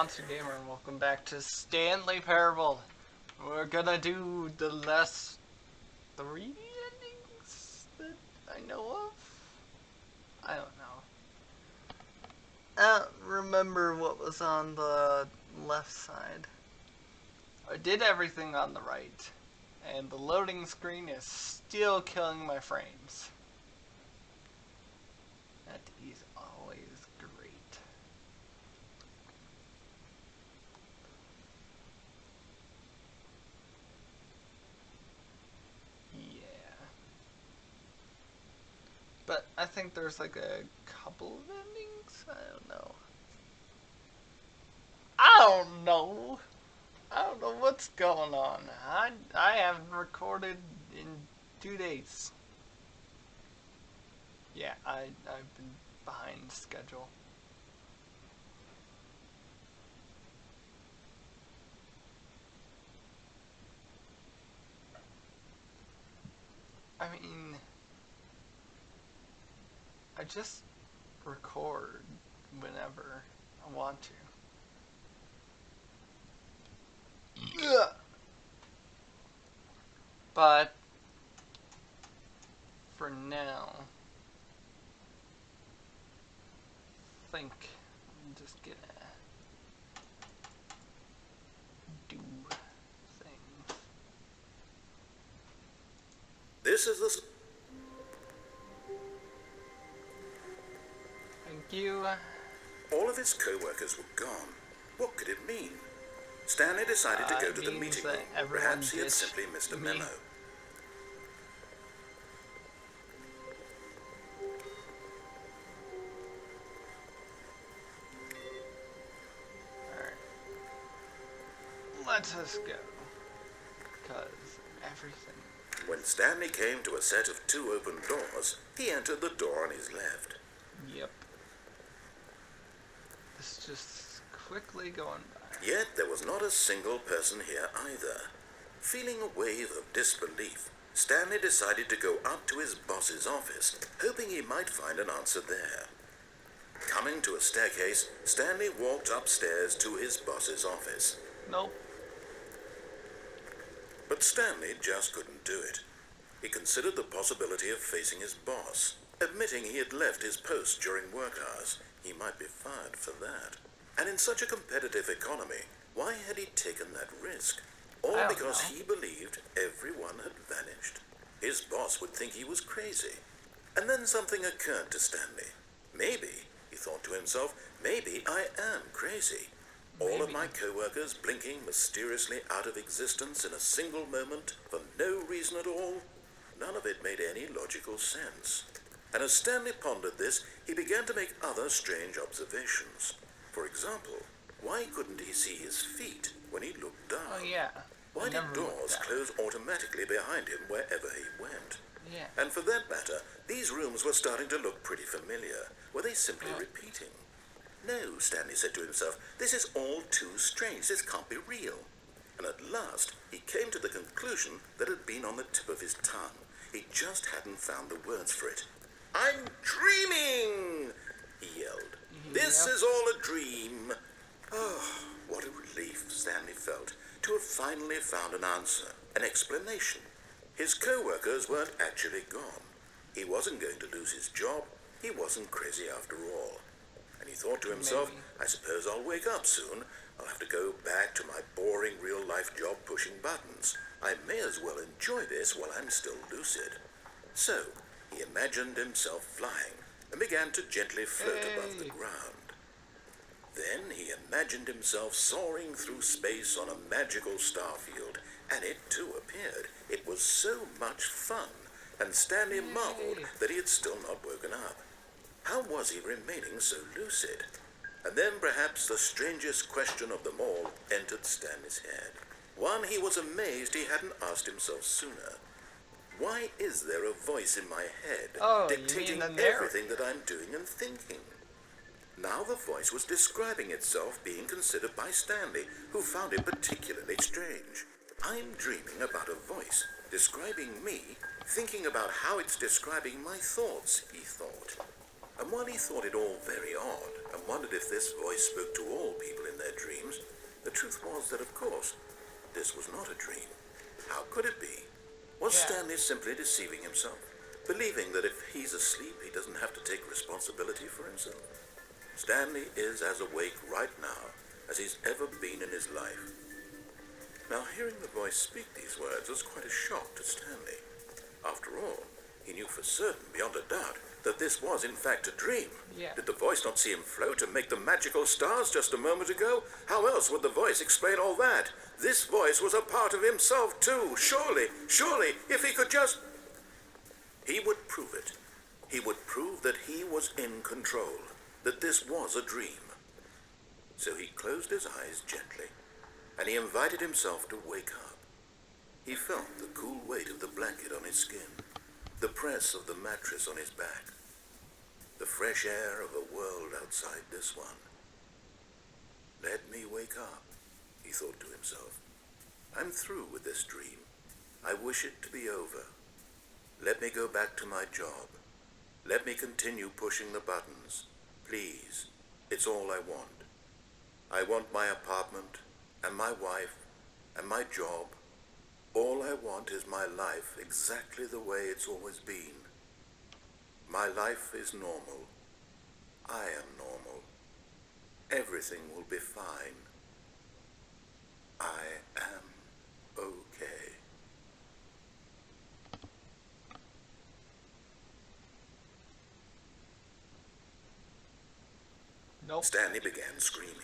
Monster Gamer, and welcome back to Stanley Parable. We're gonna do the last 3 endings that I know of. I don't know. I don't remember what was on the left side. I did everything on the right, and the loading screen is still killing my frames. That is always great. But I think there's like a couple of endings. I don't know. I don't know what's going on. I haven't recorded in 2 days. Yeah, I've been behind schedule. I mean, I just record whenever I want to. Ugh. But for now, I think I'm just gonna do things. This is the... Thank you. All of his co-workers were gone. What could it mean? Stanley decided to go to the meeting room. Perhaps he had simply missed a memo. Alright. Let us go. Because everything... When Stanley came to a set of 2 open doors, he entered the door on his left. Yep. It's just quickly going by. Yet there was not a single person here either. Feeling a wave of disbelief, Stanley decided to go up to his boss's office, hoping he might find an answer there. Coming to a staircase, Stanley walked upstairs to his boss's office. Nope. But Stanley just couldn't do it. He considered the possibility of facing his boss, admitting he had left his post during work hours. He might be fired for that. And in such a competitive economy, why had he taken that risk? All because he believed everyone had vanished. His boss would think he was crazy. And then something occurred to Stanley. Maybe, he thought to himself, maybe I am crazy. All of my co-workers blinking mysteriously out of existence in a single moment for no reason at all. None of it made any logical sense. And as Stanley pondered this, he began to make other strange observations. For example, why couldn't he see his feet when he looked down? Oh, yeah. Why did doors close automatically behind him wherever he went? Yeah. And for that matter, these rooms were starting to look pretty familiar. Were they simply repeating? No, Stanley said to himself, this is all too strange. This can't be real. And at last, he came to the conclusion that had been on the tip of his tongue. He just hadn't found the words for it. I'm dreaming, he yelled. This is all a dream. Oh, what a relief Stanley felt to have finally found an answer, an explanation. His co-workers weren't actually gone. He wasn't going to lose his job. He wasn't crazy after all. And he thought to himself, I suppose I'll wake up soon. I'll have to go back to my boring real-life job pushing buttons. I may as well enjoy this while I'm still lucid. So, he imagined himself flying and began to gently float above the ground. Then he imagined himself soaring through space on a magical star field, and it too appeared. It was so much fun, and Stanley marveled that he had still not woken up. How was he remaining so lucid? And then perhaps the strangest question of them all entered Stanley's head. One he was amazed he hadn't asked himself sooner. Why is there a voice in my head dictating everything that I'm doing and thinking? Now the voice was describing itself being considered by Stanley, who found it particularly strange. I'm dreaming about a voice describing me, thinking about how it's describing my thoughts, he thought. And while he thought it all very odd, and wondered if this voice spoke to all people in their dreams. The truth was that, of course, this was not a dream. How could it be? Was Stanley simply deceiving himself, believing that if he's asleep, he doesn't have to take responsibility for himself? Stanley is as awake right now as he's ever been in his life. Now, hearing the voice speak these words was quite a shock to Stanley. After all, he knew for certain, beyond a doubt, that this was in fact a dream. Yeah. Did the voice not see him float and make the magical stars just a moment ago? How else would the voice explain all that? This voice was a part of himself too. Surely, if he could just... He would prove it. He would prove that he was in control, that this was a dream. So he closed his eyes gently, and he invited himself to wake up. He felt the cool weight of the blanket on his skin, the press of the mattress on his back, the fresh air of a world outside this one. Let me wake up, he thought to himself. I'm through with this dream. I wish it to be over. Let me go back to my job. Let me continue pushing the buttons. Please, it's all I want. I want my apartment, and my wife, and my job. All I want is my life exactly the way it's always been. My life is normal. I am normal. Everything will be fine. I am okay. Nope. Stanley began screaming.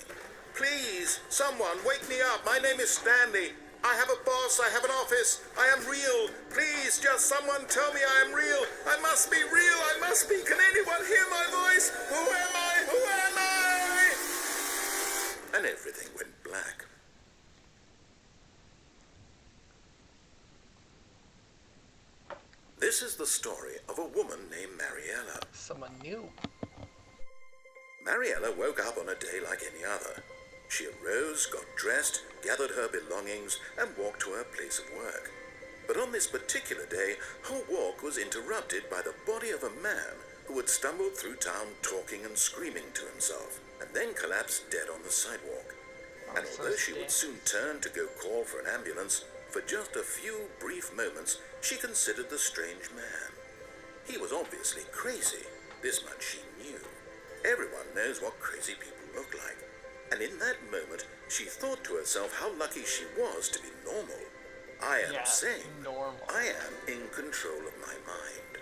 Please, someone, wake me up. My name is Stanley. I have a boss. I have an office. I am real. Please, just someone tell me I am real. I must be real. I must be. Can anyone hear my voice? Who am I? Who am I? And everything went black. This is the story of a woman named Mariella. Someone new. Mariella woke up on a day like any other. She arose, got dressed, gathered her belongings, and walked to her place of work. But on this particular day, her walk was interrupted by the body of a man who had stumbled through town talking and screaming to himself, and then collapsed dead on the sidewalk. And although she would soon turn to go call for an ambulance, for just a few brief moments, she considered the strange man. He was obviously crazy. This much she knew. Everyone knows what crazy people look like. And in that moment, she thought to herself how lucky she was to be normal. I am sane. Normal. I am in control of my mind.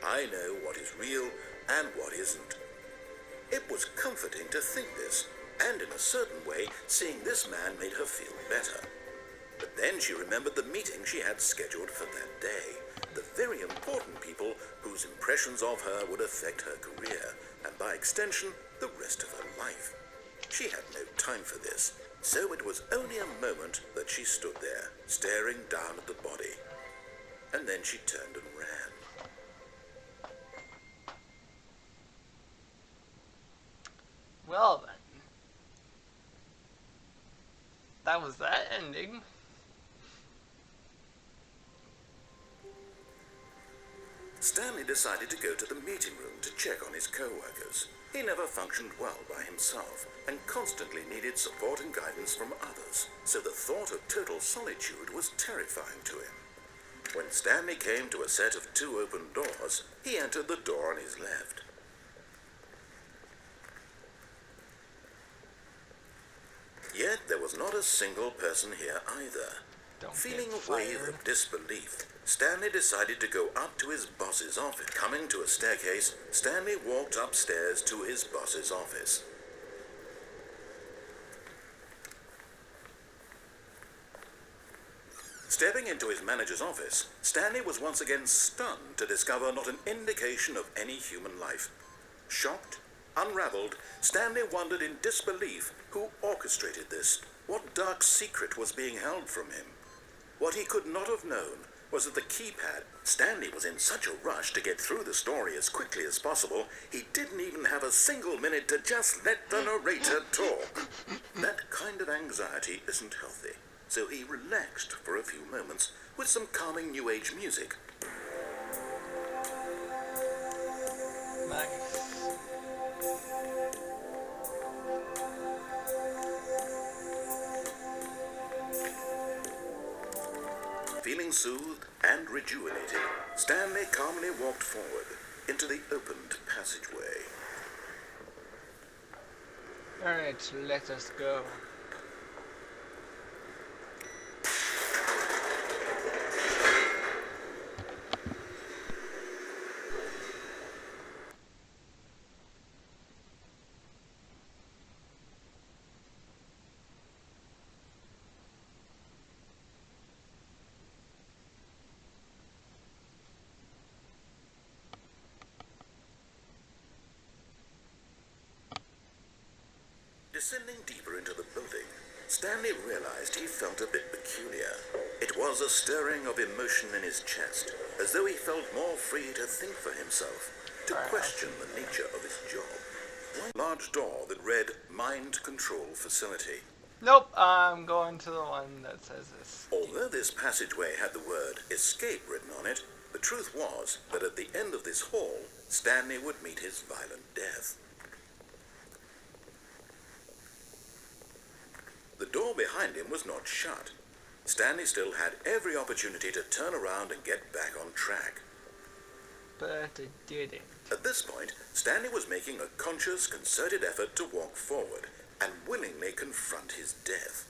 I know what is real and what isn't. It was comforting to think this, and in a certain way, seeing this man made her feel better. But then she remembered the meeting she had scheduled for that day. The very important people whose impressions of her would affect her career, and by extension, the rest of her life. She had no time for this, so it was only a moment that she stood there, staring down at the body. And then she turned and ran. Well then. That was that ending. Stanley decided to go to the meeting room to check on his co-workers. He never functioned well by himself and constantly needed support and guidance from others, so the thought of total solitude was terrifying to him. When Stanley came to a set of 2 open doors, he entered the door on his left. Yet there was not a single person here either. Feeling a wave of disbelief, Stanley decided to go up to his boss's office. Coming to a staircase, Stanley walked upstairs to his boss's office. Stepping into his manager's office, Stanley was once again stunned to discover not an indication of any human life. Shocked, unraveled, Stanley wondered in disbelief who orchestrated this, what dark secret was being held from him. What he could not have known was that the keypad. Stanley was in such a rush to get through the story as quickly as possible, he didn't even have a single minute to just let the narrator talk. That kind of anxiety isn't healthy, so he relaxed for a few moments with some calming New Age music. Nice. Feeling soothed and rejuvenated, Stanley calmly walked forward into the opened passageway. Alright, let us go. Descending deeper into the building, Stanley realized he felt a bit peculiar. It was a stirring of emotion in his chest, as though he felt more free to think for himself, to question the nature of his job. One large door that read Mind Control Facility. Nope, I'm going to the one that says this. Although this passageway had the word Escape written on it, the truth was that at the end of this hall, Stanley would meet his violent death. The door behind him was not shut. Stanley still had every opportunity to turn around and get back on track. But it didn't. At this point, Stanley was making a conscious, concerted effort to walk forward and willingly confront his death.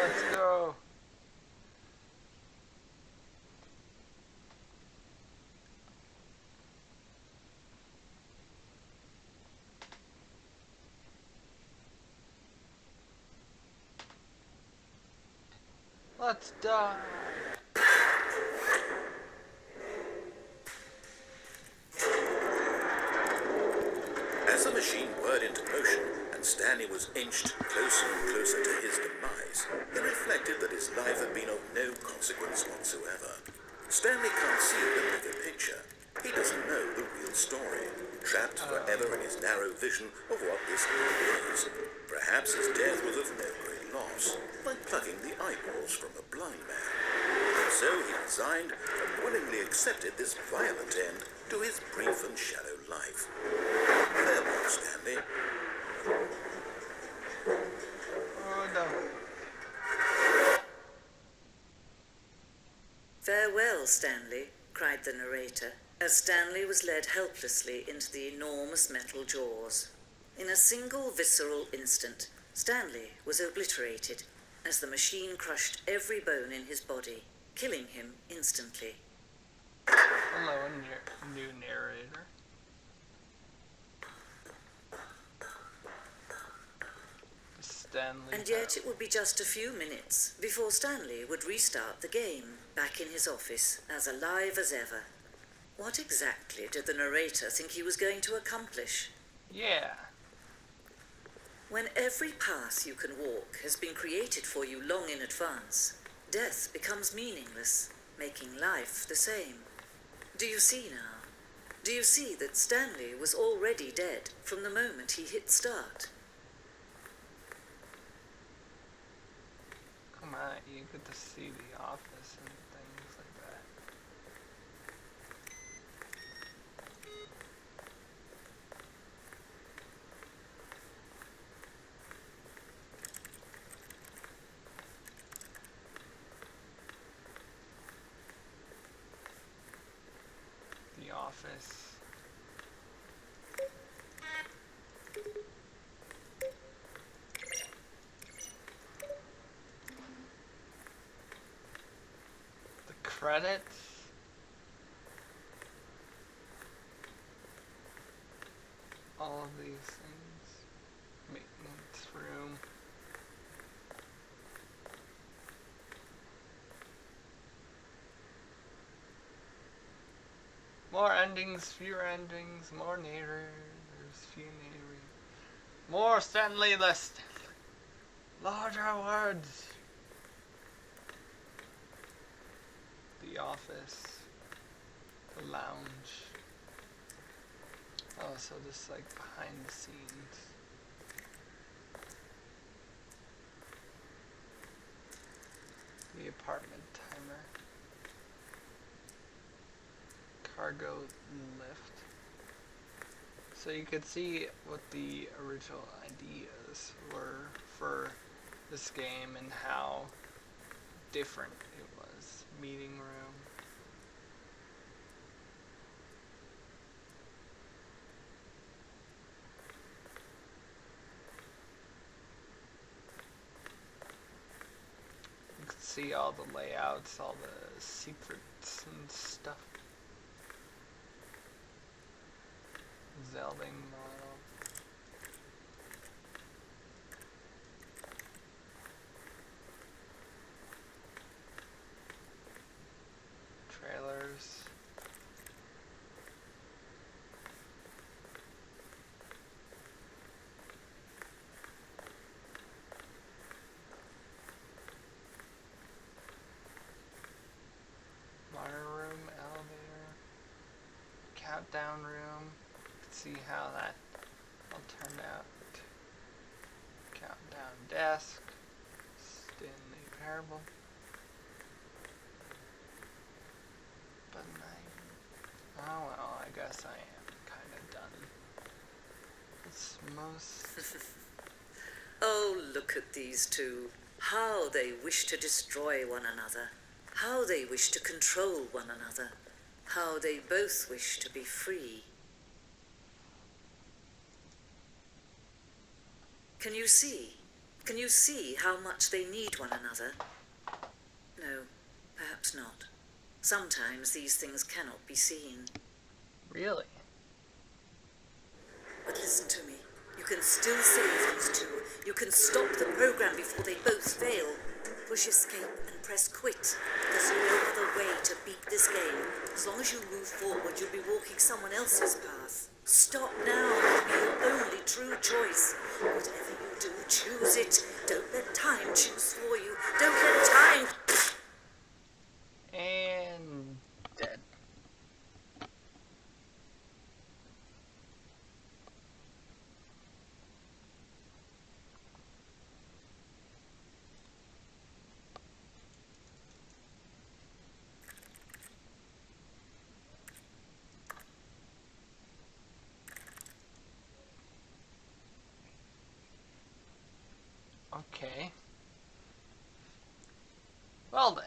Let's go. Let's die. As the machine whirred into motion and Stanley was inched closer and closer to his demise, he reflected that his life had been of no consequence whatsoever. Stanley can't see the bigger picture. He doesn't know the real story, trapped forever in his narrow vision of what this world is. Perhaps his death was of no great loss, like plucking the eyeballs from a blind man. And so he resigned and willingly accepted this violent end to his brief and shallow life. Farewell, Stanley. Oh no. "Farewell, Stanley," cried the narrator, as Stanley was led helplessly into the enormous metal jaws. In a single visceral instant, Stanley was obliterated as the machine crushed every bone in his body, killing him instantly. Hello, new narrator. Stanley. And yet it would be just a few minutes before Stanley would restart the game, back in his office, as alive as ever. What exactly did the narrator think he was going to accomplish? Yeah. When every path you can walk has been created for you long in advance, death becomes meaningless, making life the same. Do you see now? Do you see that Stanley was already dead from the moment he hit start? Come on, you get to see the office and things like that. The office. Credits. All of these things. Maintenance room. More endings, fewer endings, more narrators, few narrators. More Stanley list. Larger words. The office, the lounge. Oh, so just like behind the scenes. The apartment timer. Cargo lift. So you could see what the original ideas were for this game and how different it was. Meeting room. You can see all the layouts, all the secrets and stuff. Zelding model. Trailers. Modern room, elevator. Countdown room. See how that all turned out. Countdown desk. Stanley Parable. But oh well, I guess I am kind of done. It's most... Oh, look at these two. How they wish to destroy one another. How they wish to control one another. How they both wish to be free. Can you see? Can you see how much they need one another? No, perhaps not. Sometimes these things cannot be seen. Really? But listen to me. You can still save these two. You can stop the program before they both fail. Push escape and press quit. There's no other way to beat this game. As long as you move forward, you'll be walking someone else's path. Stop now. It'll be your only true choice. Whatever you do, choose it. Don't let time choose for you. Don't let time... And dead. Okay. Well then.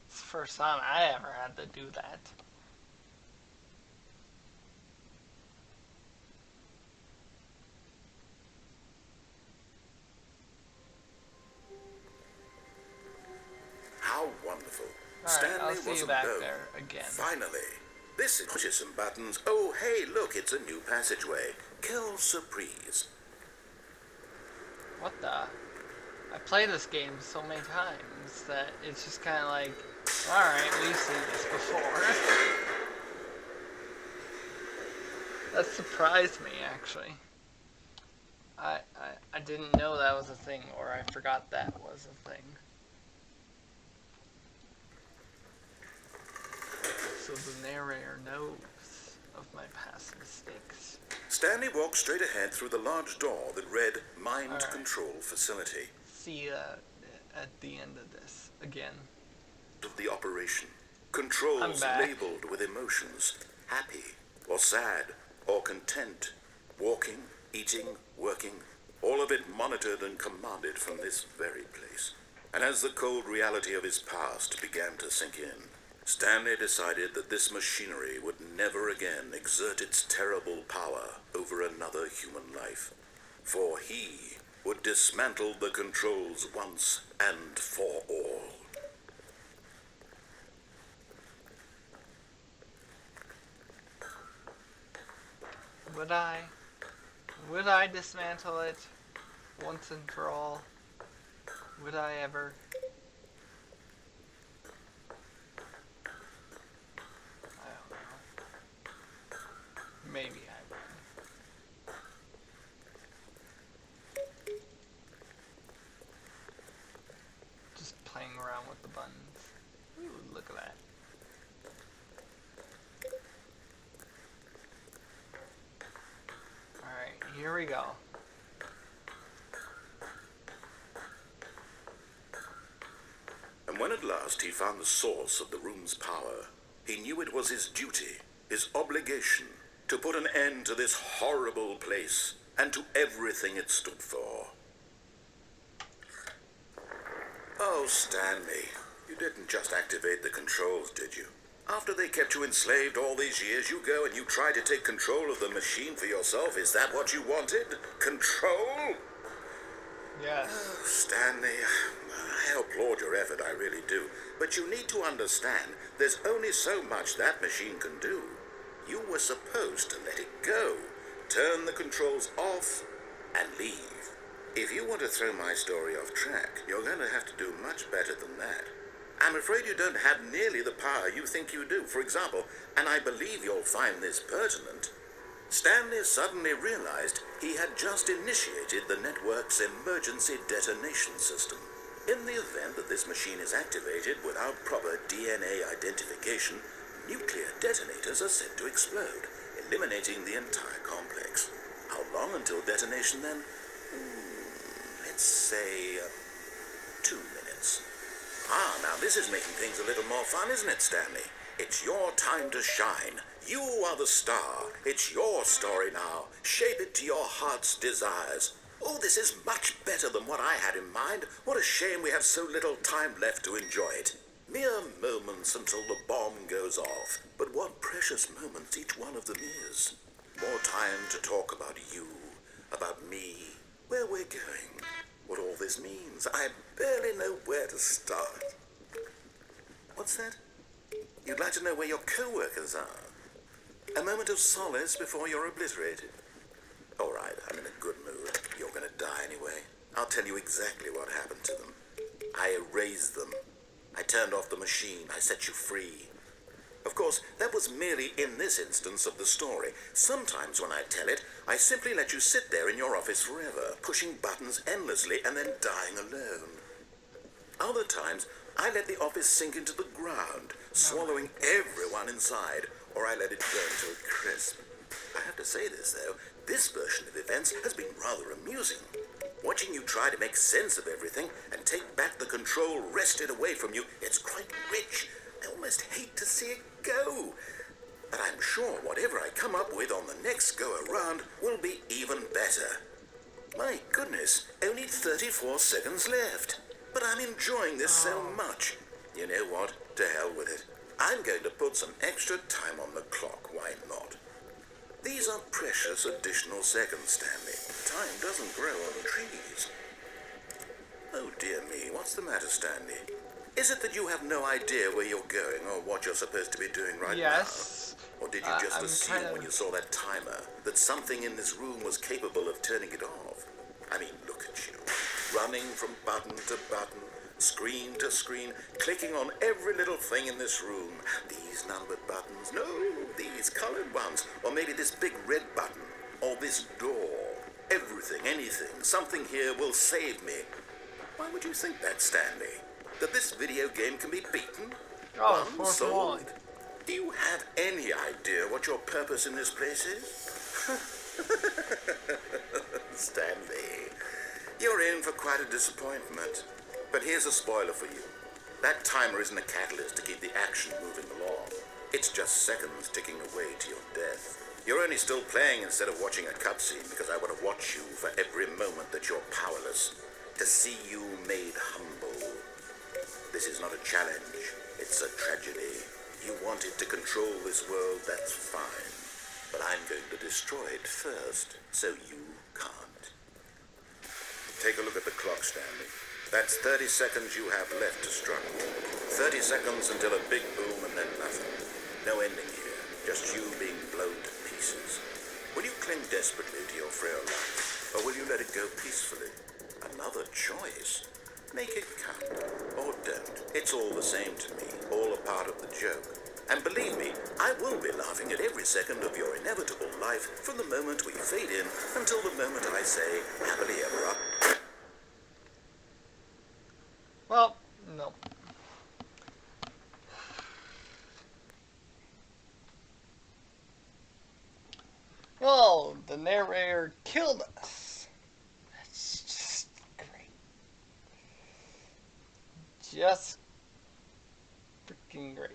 It's the first time I ever had to do that. How wonderful. Alright, Stanley I'll see was you back alone. there again. Finally. This is pushes some buttons. Oh, hey, look, it's a new passageway. Quelle surprise. What the? I play this game so many times that it's just kind of like, alright, we've seen this before. That surprised me, actually. I didn't know that was a thing, or I forgot that was a thing. So the narrator knows of my past mistakes. Stanley walked straight ahead through the large door that read Mind All right. Control Facility. See you at the end of this again. Of the operation. Controls I'm back. labeled with emotions. Happy, or sad, or content. Walking, eating, working. All of it monitored and commanded from this very place. And as the cold reality of his past began to sink in, Stanley decided that this machinery would never again exert its terrible power over another human life. For he would dismantle the controls once and for all. Would I dismantle it once and for all? Would I ever? I don't know. Maybe I would. Just playing around with the buttons. Ooh, look at that. Alright, here we go. And when at last he found the source of the room's power, he knew it was his duty, his obligation, to put an end to this horrible place and to everything it stood for. Oh, Stanley, you didn't just activate the controls, did you? After they kept you enslaved all these years, you go and you try to take control of the machine for yourself. Is that what you wanted? Control? Yes. Oh, Stanley, I applaud your effort, I really do. But you need to understand, there's only so much that machine can do. You were supposed to let it go, turn the controls off, and leave. If you want to throw my story off track, you're going to have to do much better than that. I'm afraid you don't have nearly the power you think you do. For example, and I believe you'll find this pertinent, Stanley suddenly realized he had just initiated the network's emergency detonation system. In the event that this machine is activated without proper DNA identification, nuclear detonators are said to explode, eliminating the entire complex. How long until detonation then? Let's say 2 minutes. Ah, now this is making things a little more fun, isn't it, Stanley? It's your time to shine. You are the star. It's your story now. Shape it to your heart's desires. Oh, this is much better than what I had in mind. What a shame we have so little time left to enjoy it. Mere moments until the bomb goes off. But what precious moments each one of them is. More time to talk about you, about me, where we're going, what all this means. I barely know where to start. What's that? You'd like to know where your co-workers are? A moment of solace before you're obliterated. All right, I'm in a good mood. You're going to die anyway. I'll tell you exactly what happened to them. I erased them. I turned off the machine. I set you free. Of course, that was merely in this instance of the story. Sometimes when I tell it, I simply let you sit there in your office forever, pushing buttons endlessly and then dying alone. Other times, I let the office sink into the ground, swallowing everyone inside, or I let it burn to a crisp. I have to say this, though. This version of events has been rather amusing. Watching you try to make sense of everything and take back the control wrested away from you, it's quite rich. I almost hate to see it go. But I'm sure whatever I come up with on the next go-around will be even better. My goodness, only 34 seconds left. But I'm enjoying this so much. You know what? To hell with it. I'm going to put some extra time on the clock, why not? These are precious additional seconds, Stanley. Time doesn't grow on trees. Oh dear me, what's the matter, Stanley? Is it that you have no idea where you're going or what you're supposed to be doing right now? Yes. Or did you just assume when you saw that timer that something in this room was capable of turning it off? I mean, look at you. Running from button to button, screen to screen, clicking on every little thing in this room. These numbered buttons, no, these colored ones, or maybe this big red button, or this door. Everything, anything, something here will save me. Why would you think that, Stanley? That this video game can be beaten? Oh, One sold? Do you have any idea what your purpose in this place is? Stanley, you're in for quite a disappointment. But here's a spoiler for you. That timer isn't a catalyst to keep the action moving along. It's just seconds ticking away to your death. You're only still playing instead of watching a cutscene because I want to watch you for every moment that you're powerless. To see you made humble. This is not a challenge. It's a tragedy. You wanted to control this world, that's fine. But I'm going to destroy it first, so you can't. Take a look at the clock, Stanley. That's 30 seconds you have left to struggle. 30 seconds until a big boom and then nothing. No ending here, just you being blown to pieces. Will you cling desperately to your frail life, or will you let it go peacefully? Another choice. Make it count, or don't. It's all the same to me, all a part of the joke. And believe me, I will be laughing at every second of your inevitable life from the moment we fade in until the moment I say, happily ever after. Well, no. Well, the narrator killed us. That's just great. Just freaking great.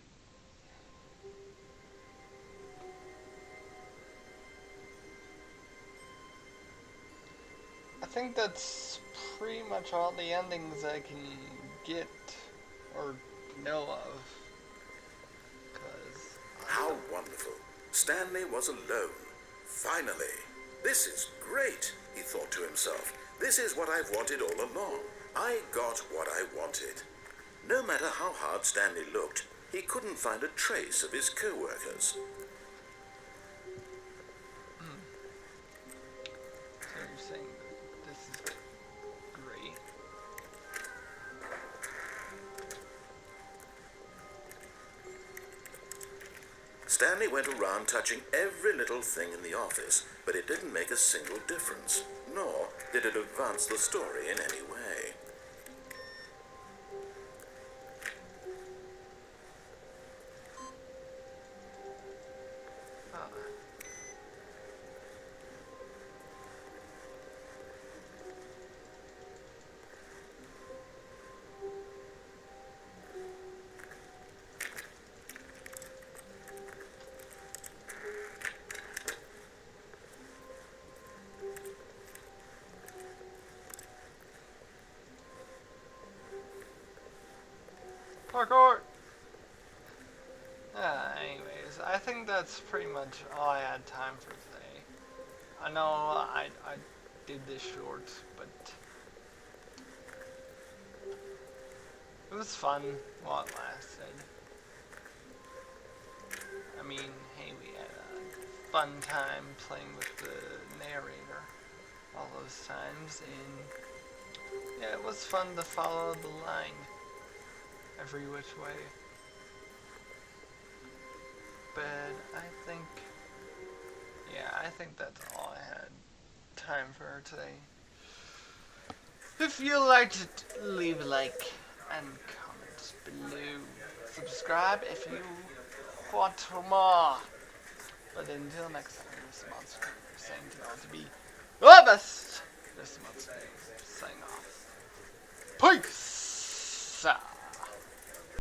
think that's pretty much all the endings I can get or know of. Cause How wonderful. Stanley was alone. Finally. This is great, he thought to himself. This is what I've wanted all along. I got what I wanted. No matter how hard Stanley looked, he couldn't find a trace of his co-workers. so you're saying that this is great. Stanley went around touching every little thing in the office, but it didn't make a single difference, nor did it advance the story in any way. Huh. Parkour! Anyways, I think that's pretty much all I had time for today. I know I did this short, but it was fun while it lasted. I mean, hey, we had a fun time playing with the narrator all those times, and yeah, it was fun to follow the line every which way. But I think, yeah, I think that's all I had time for today. If you liked it, leave a like and comment below. Subscribe if you want more. But until next time, this monster saying to all to be